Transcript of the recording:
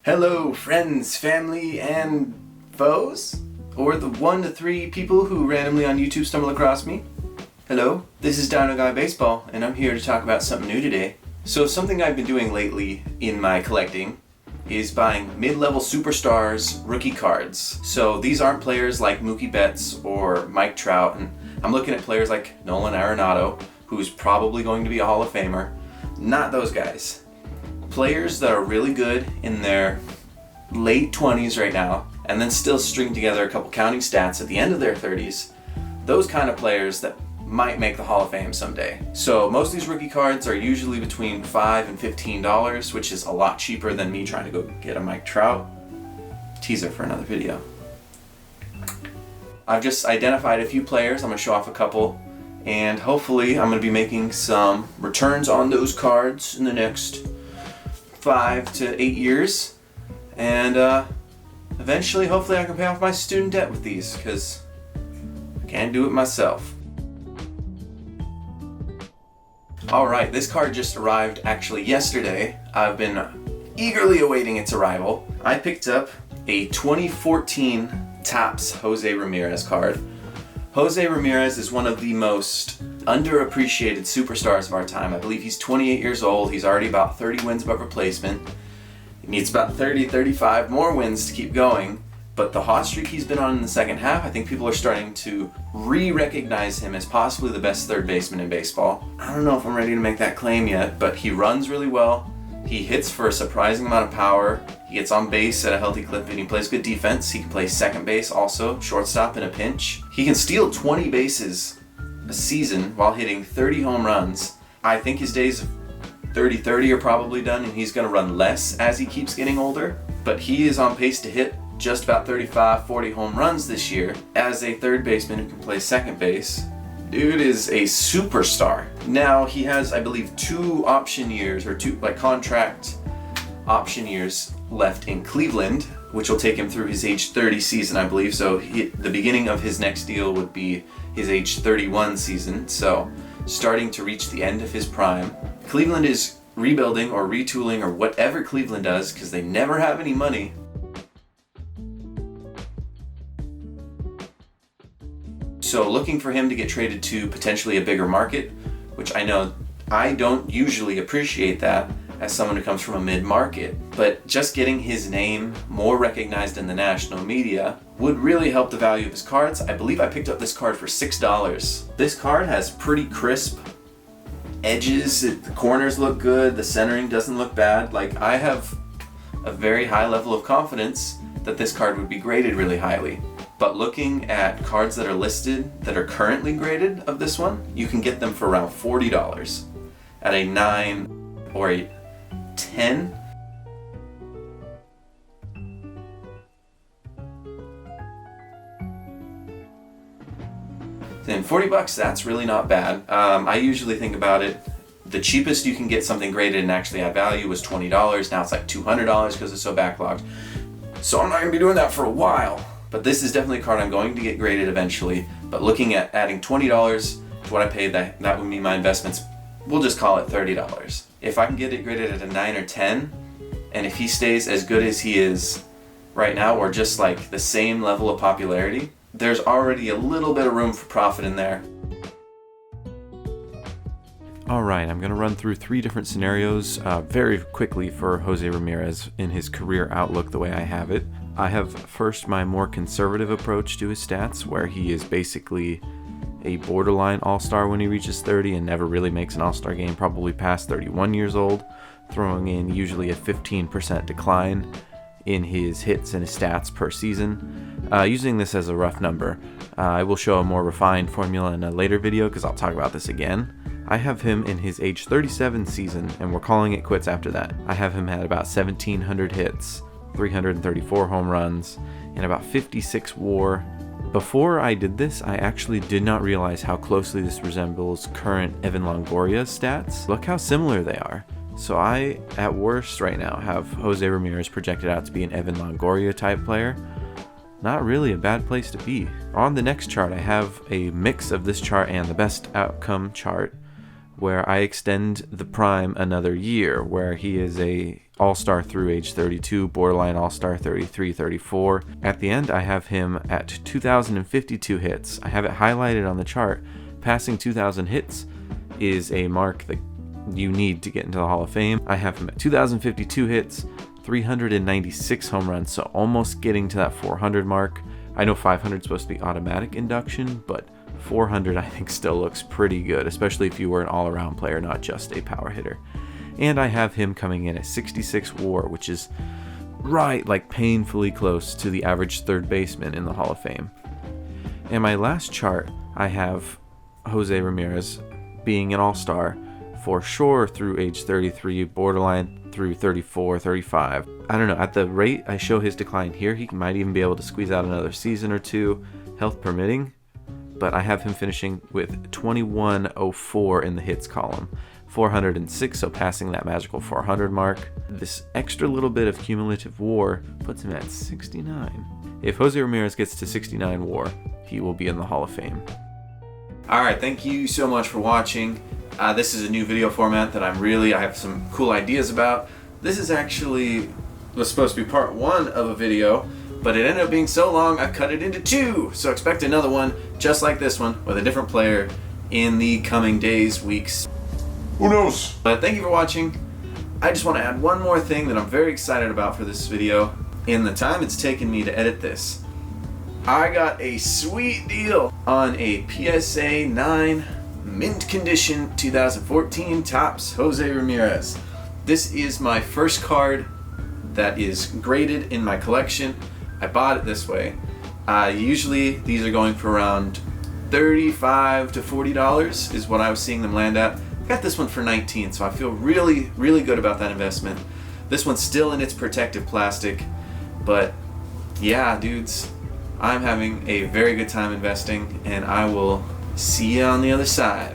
Hello, friends, family, and foes? Or the 1 to 3 people who randomly on YouTube stumble across me? Hello, this is Dino Guy Baseball, and I'm here to talk about something new today. So something I've been doing lately in my collecting is buying mid-level superstars rookie cards. So these aren't players like Mookie Betts or Mike Trout, and I'm looking at players like Nolan Arenado, who's probably going to be a Hall of Famer. Not those guys. Players that are really good in their late 20s right now, and then still string together a couple counting stats at the end of their 30s. Those kind of players that might make the Hall of Fame someday. So most of these rookie cards are usually between $5 and $15, which is a lot cheaper than me trying to go get a Mike Trout. Teaser for another video. I've just identified a few players. I'm going to show off a couple, and hopefully I'm going to be making some returns on those cards in the next 5 to 8 years, and eventually hopefully I can pay off my student debt with these, because I can't do it myself. Alright, this card just arrived actually yesterday. I've been eagerly awaiting its arrival. I picked up a 2014 Topps Jose Ramirez card. Jose Ramirez is one of the most underappreciated superstars of our time. I believe he's 28 years old. He's already about 30 wins above replacement. He needs about 35 more wins to keep going. But the hot streak he's been on in the second half, I think people are starting to re-recognize him as possibly the best third baseman in baseball. I don't know if I'm ready to make that claim yet, but he runs really well. He hits for a surprising amount of power. He gets on base at a healthy clip, and he plays good defense. He can play second base also, shortstop in a pinch. He can steal 20 bases a season while hitting 30 home runs. I think his days of 30-30 are probably done, and he's going to run less as he keeps getting older. But he is on pace to hit just about 35-40 home runs this year as a third baseman who can play second base. Dude is a superstar. Now he has, I believe, 2 option years, or 2 contract option years left in Cleveland, which will take him through his age 30 season, I believe. So the beginning of his next deal would be his age 31 season. So starting to reach the end of his prime. Cleveland is rebuilding or retooling or whatever Cleveland does, because they never have any money. So looking for him to get traded to potentially a bigger market, which I know I don't usually appreciate that as someone who comes from a mid-market, but just getting his name more recognized in the national media would really help the value of his cards. I believe I picked up this card for $6. This card has pretty crisp edges, the corners look good, the centering doesn't look bad. I have a very high level of confidence that this card would be graded really highly. But looking at cards that are listed that are currently graded of this one, you can get them for around $40 at a 9 or a 10. Then $40, that's really not bad. I usually think about it, the cheapest you can get something graded and actually add value was $20. Now it's like $200 because it's so backlogged. So I'm not going to be doing that for a while. But this is definitely a card I'm going to get graded eventually. But looking at adding $20 to what I paid, that would be my investments. We'll just call it $30. If I can get it graded at a 9 or 10, and if he stays as good as he is right now, or just like the same level of popularity, there's already a little bit of room for profit in there. Alright, I'm going to run through 3 different scenarios very quickly for Jose Ramirez in his career outlook the way I have it. I have first my more conservative approach to his stats, where he is basically a borderline all-star when he reaches 30 and never really makes an all-star game, probably past 31 years old, throwing in usually a 15% decline in his hits and his stats per season. Using this as a rough number, I will show a more refined formula in a later video because I'll talk about this again. I have him in his age 37 season, and we're calling it quits after that. I have him at about 1,700 hits, 334 home runs, and about 56 WAR. Before I did this, I actually did not realize how closely this resembles current Evan Longoria's stats. Look how similar they are. So I, at worst right now, have Jose Ramirez projected out to be an Evan Longoria type player. Not really a bad place to be. On the next chart, I have a mix of this chart and the best outcome chart, where I extend the prime another year, where he is a all-star through age 32, borderline all-star 33, 34. At the end, I have him at 2,052 hits. I have it highlighted on the chart. Passing 2,000 hits is a mark that you need to get into the Hall of Fame. I have him at 2,052 hits, 396 home runs, so almost getting to that 400 mark. I know 500 is supposed to be automatic induction, but 400 I think still looks pretty good, especially if you were an all-around player, not just a power hitter. And I have him coming in at 66 WAR, which is right, like painfully close to the average third baseman in the Hall of Fame. And my last chart, I have Jose Ramirez being an all-star for sure through age 33, borderline through 34, 35. I don't know, at the rate I show his decline here, he might even be able to squeeze out another season or two, health permitting. But I have him finishing with 2104 in the hits column, 406, so passing that magical 400 mark. This extra little bit of cumulative WAR puts him at 69. If Jose Ramirez gets to 69 WAR, he will be in the Hall of Fame. Alright, thank you so much for watching. This is a new video format that I have some cool ideas about. This is actually was supposed to be part 1 of a video, but it ended up being so long I cut it into 2. So expect another one just like this one with a different player in the coming days, weeks. Who knows? But thank you for watching. I just want to add one more thing that I'm very excited about for this video. In the time it's taken me to edit this, I got a sweet deal on a PSA 9 mint condition 2014 Topps Jose Ramirez. This is my first card that is graded in my collection. I bought it this way. Usually these are going for around $35 to $40 is what I was seeing them land at. I got this one for $19, so I feel really, really good about that investment. This one's still in its protective plastic, but yeah, dudes, I'm having a very good time investing, and I will see you on the other side.